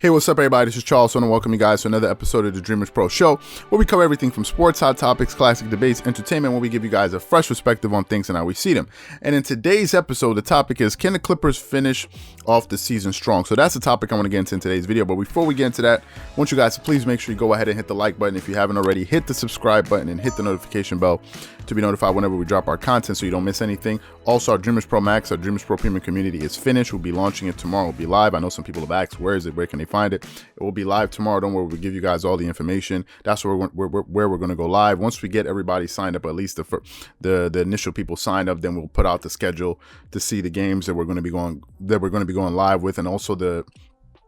Hey, what's up, everybody? This is Charles. I want to welcome you guys to another episode of the Dreamerspro Show, where we cover everything from sports, hot topics, classic debates, entertainment, where we give you guys a fresh perspective on things and how we see them. And in today's episode, the topic is, can the Clippers finish off the season strong? So that's the topic I want to get into in today's video. But before we get into that, I want you guys to please make sure you go ahead and hit the like button if you haven't already. Hit the subscribe button and hit the notification bell to be notified whenever we drop our content so you don't miss anything. Also, our Dreamerspro Max, our Dreamerspro Premium community is finished. We'll be launching it tomorrow. It'll be live. I know some people have asked, where is it? Where can they find it? It will be live tomorrow. Don't worry, we'll give you guys all the information. That's where we're going to go live. Once we get everybody signed up, at least the initial people signed up, then we'll put out the schedule to see the games that we're going to be going live with, and also the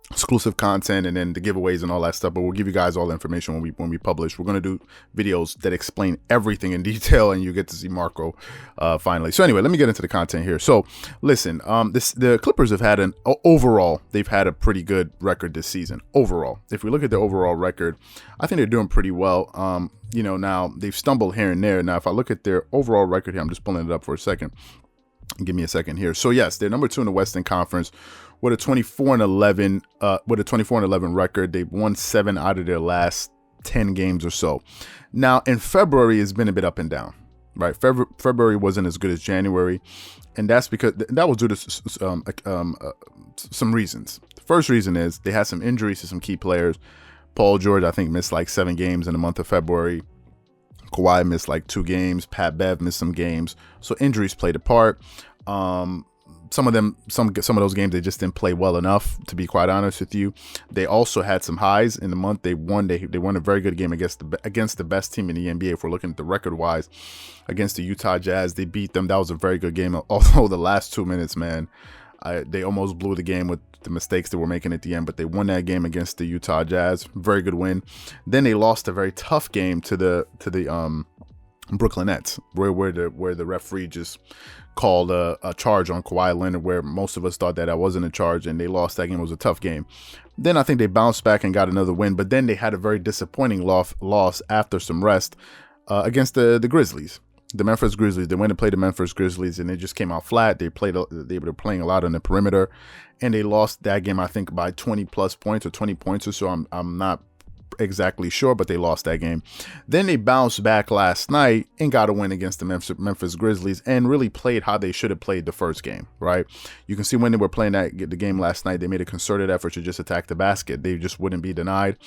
exclusive content and then the giveaways and all that stuff. But we'll give you guys all the information when we publish. We're going to do videos that explain everything in detail, and you get to see Marco finally. So anyway, let me get into the content here. So listen, the Clippers have had they've had a pretty good record this season overall. If we look at the overall record, I think they're doing pretty well. Now they've stumbled here and there. Now if I look at their overall record here, I'm just pulling it up for a second. Give me a second here. So yes, they're number 2 in the Western Conference with a 24-11 record. They've won 7 out of their last 10 games or so. Now in February, it's been a bit up and down, right? February wasn't as good as January, and that's because that was due to some reasons. The first reason is they had some injuries to some key players. Paul George, I think, missed like 7 games in the month of February. Kawhi missed like 2 games. Pat Bev missed some games. So injuries played a part. Some of those games, they just didn't play well enough, to be quite honest with you. They also had some highs in the month. They won a very good game against the best team in the NBA. If we're looking at the record wise, against the Utah Jazz, they beat them. That was a very good game. Although the last 2 minutes, man, they almost blew the game with the mistakes they were making at the end, but they won that game against the Utah Jazz. Very good win. Then they lost a very tough game to the Brooklyn Nets, where the referee just called a charge on Kawhi Leonard, where most of us thought that wasn't a charge, and they lost that game. It was a tough game. Then I think they bounced back and got another win, but then they had a very disappointing loss after some rest against the Grizzlies. The Memphis Grizzlies. They went and played the Memphis Grizzlies, and they just came out flat. They were playing a lot on the perimeter, and they lost that game, I think, by 20 plus points or 20 points or so. I'm not exactly sure, but they lost that game. Then they bounced back last night and got a win against the Memphis Grizzlies and really played how they should have played the first game, right? You can see when they were playing the game last night, they made a concerted effort to just attack the basket. They just wouldn't be denied,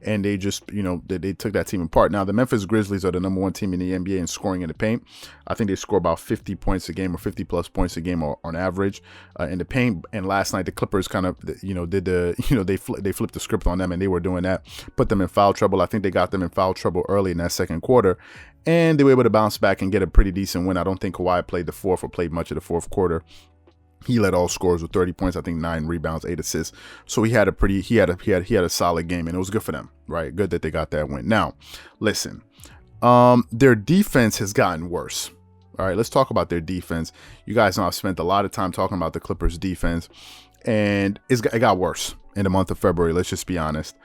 and they just, they took that team apart. Now, the Memphis Grizzlies are the number 1 team in the NBA in scoring in the paint. I think they score about 50 points a game or 50 plus points a game on average in the paint. And last night, the Clippers kind of, they flipped the script on them, and they were doing that, put them in foul trouble. I think they got them in foul trouble early in that second quarter, and they were able to bounce back and get a pretty decent win. I don't think Kawhi played played much of the fourth quarter. He led all scorers with 30 points, I think 9 rebounds, 8 assists. So he had a solid game, and it was good for them, right? Good that they got that win. Now, listen, their defense has gotten worse. All right, let's talk about their defense. You guys know I've spent a lot of time talking about the Clippers defense, and it got worse in the month of February. Let's just be honest.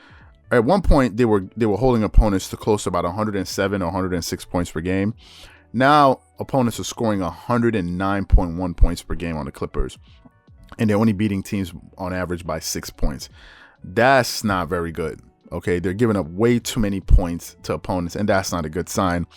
At one point, they were holding opponents to close to about 107 or 106 points per game. Now, opponents are scoring 109.1 points per game on the Clippers, and they're only beating teams on average by 6 points. That's not very good, okay? They're giving up way too many points to opponents, and that's not a good sign.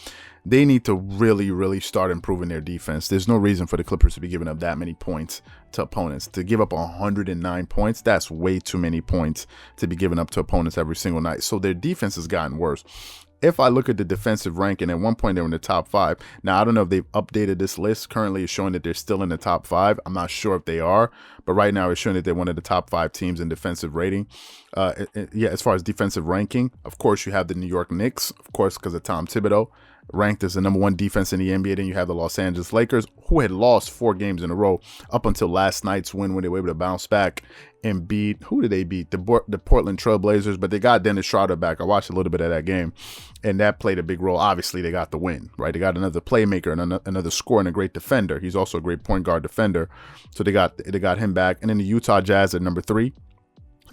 They need to really, really start improving their defense. There's no reason for the Clippers to be giving up that many points to opponents. To give up 109 points, that's way too many points to be giving up to opponents every single night. So their defense has gotten worse. If I look at the defensive ranking, at one point they were in the top 5. Now, I don't know if they've updated this list. Currently, it's showing that they're still in the top 5. I'm not sure if they are, but right now it's showing that they're one of the top 5 teams in defensive rating. As far as defensive ranking, of course, you have the New York Knicks, of course, because of Tom Thibodeau, ranked as the number 1 defense in the NBA. Then you have the Los Angeles Lakers, who had lost 4 games in a row up until last night's win, when they were able to bounce back and beat, who did they beat? The Portland Trail Blazers, but they got Dennis Schroeder back. I watched a little bit of that game, and that played a big role. Obviously, they got the win, right? They got another playmaker and another scorer and a great defender. He's also a great point guard defender, so they got him back. And then the Utah Jazz at number 3.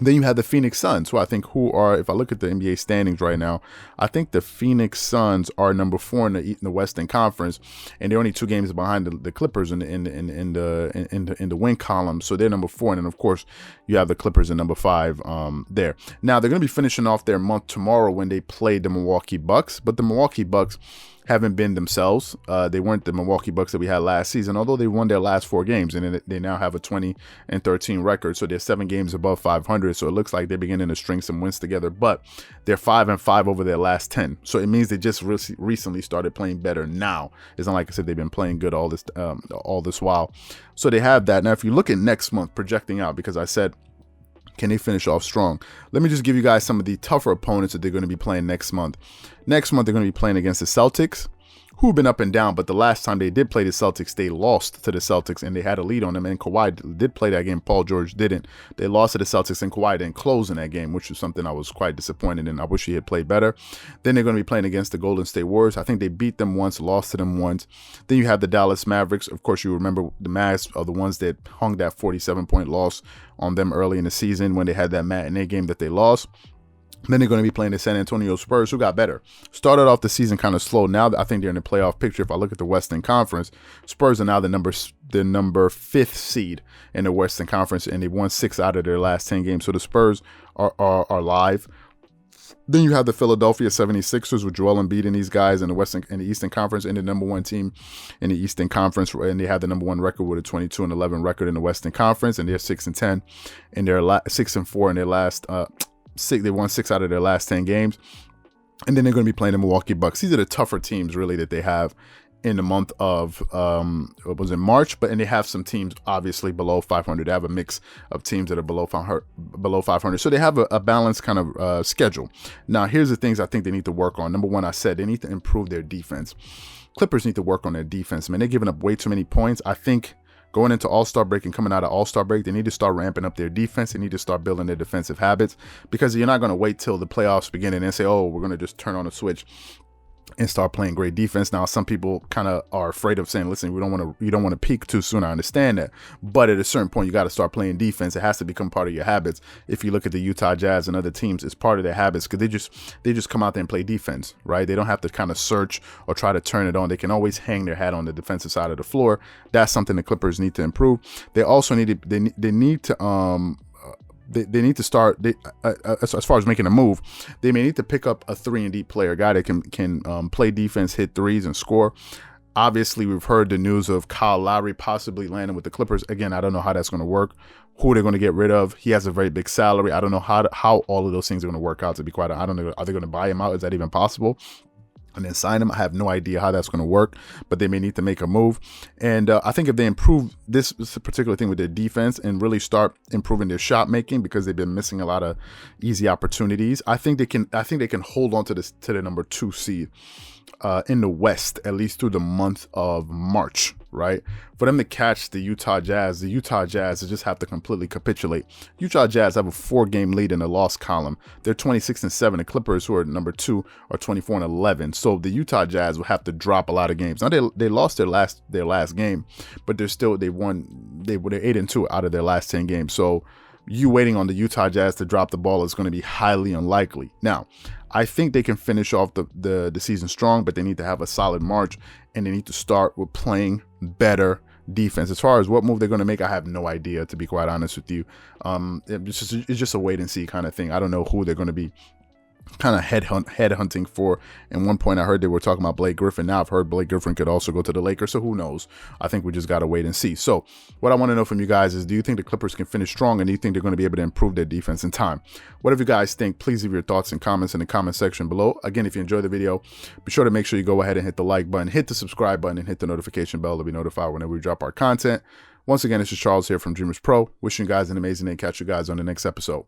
Then you have the Phoenix Suns, who I think if I look at the NBA standings right now, I think the Phoenix Suns are number 4 in the Western Conference, and they're only 2 games behind the Clippers in the win column. So they're number 4, and then of course you have the Clippers in number 5 there. Now they're going to be finishing off their month tomorrow when they play the Milwaukee Bucks, but the Milwaukee Bucks haven't been themselves. They weren't the Milwaukee Bucks that we had last season, although they won their last 4 games, and they now have a 20-13 record. So they're 7 games above 500. So it looks like they're beginning to string some wins together, but they're 5-5 over their last 10. So it means they just recently started playing better now. It's not like I said they've been playing good all this while. So they have that. Now, if you look at next month, projecting out, because I said, can they finish off strong? Let me just give you guys some of the tougher opponents that they're going to be playing next month. Next month, they're going to be playing against the Celtics, who've been up and down, but the last time they did play the Celtics, they lost to the Celtics, and they had a lead on them, and Kawhi did play that game. Paul George didn't. They lost to the Celtics, and Kawhi didn't close in that game, which is something I was quite disappointed in. I wish he had played better. Then they're going to be playing against the Golden State Warriors. I think they beat them once, lost to them once. Then you have the Dallas Mavericks. Of course, you remember the Mavs are the ones that hung that 47-point loss on them early in the season when they had that matinee game that they lost. Then they're going to be playing the San Antonio Spurs, who got better. Started off the season kind of slow. Now I think they're in the playoff picture. If I look at the Western Conference, Spurs are now the number 5th seed in the Western Conference, and they won 6 out of their last 10 games. So the Spurs are live. Then you have the Philadelphia 76ers with Joel Embiid and these guys in the Eastern Conference, and the number 1 team in the Eastern Conference, and they have the number 1 record with a 22-11 record in the Western Conference, and they're 6-10, and they're 6-4 in their last. They won 6 out of their last 10 games, and then they're going to be playing the Milwaukee Bucks. These are the tougher teams really that they have in the month of March, and they have some teams obviously below 500. They have a mix of teams that are below 500. So they have a balanced kind of schedule. Now, here's the things I think they need to work on. Number 1, I said they need to improve their defense. Clippers need to work on their defense. Man, they're giving up way too many points. I think going into All-Star break and coming out of All-Star break, they need to start ramping up their defense. They need to start building their defensive habits, because you're not going to wait till the playoffs begin and then say, oh, we're going to just turn on a switch and start playing great defense. Now, some people kind of are afraid of saying, listen, you don't want to peak too soon. I understand that. But at a certain point, you got to start playing defense. It has to become part of your habits. If you look at the Utah Jazz and other teams, it's part of their habits, because they just come out there and play defense, right? They don't have to kind of search or try to turn it on. They can always hang their hat on the defensive side of the floor. That's something the Clippers need to improve. They also need to start, as far as making a move, they may need to pick up a 3-and-D player, a guy that can play defense, hit threes, and score. Obviously, we've heard the news of Kyle Lowry possibly landing with the Clippers. Again, I don't know how that's going to work, who they're going to get rid of. He has a very big salary. I don't know how all of those things are going to work out, to be quite honest. I don't know. Are they going to buy him out? Is that even possible? And then sign him? I have no idea how that's going to work, but they may need to make a move. And I think if they improve this particular thing with their defense and really start improving their shot making, because they've been missing a lot of easy opportunities, I think they can hold on to the number 2 seed in the West, at least through the month of March, right? For them to catch the Utah Jazz just have to completely capitulate. Utah Jazz have a 4-game lead in the loss column. They're 26-7. The Clippers, who are number 2, are 24-11. So the Utah Jazz will have to drop a lot of games. Now they lost their last game, but they're 8-2 out of their last 10 games. So you waiting on the Utah Jazz to drop the ball is going to be highly unlikely. Now, I think they can finish off the season strong, but they need to have a solid March, and they need to start with playing better defense. As far as what move they're going to make, I have no idea, to be quite honest with you. It's just a wait and see kind of thing. I don't know who they're going to be kind of headhunting for. And one point I heard they were talking about Blake Griffin. Now I've heard Blake Griffin could also go to the Lakers, so who knows? I think we just got to wait and see. So what I want to know from you guys is, do you think the Clippers can finish strong, and do you think they're going to be able to improve their defense in time? Whatever you guys think, please leave your thoughts and comments in the comment section below. Again, if you enjoyed the video, be sure to make sure you go ahead and hit the like button, hit the subscribe button, and hit the notification bell to be notified whenever we drop our content. Once again, this is Charles here from Dreamerspro, wishing you guys an amazing day, and catch you guys on the next episode.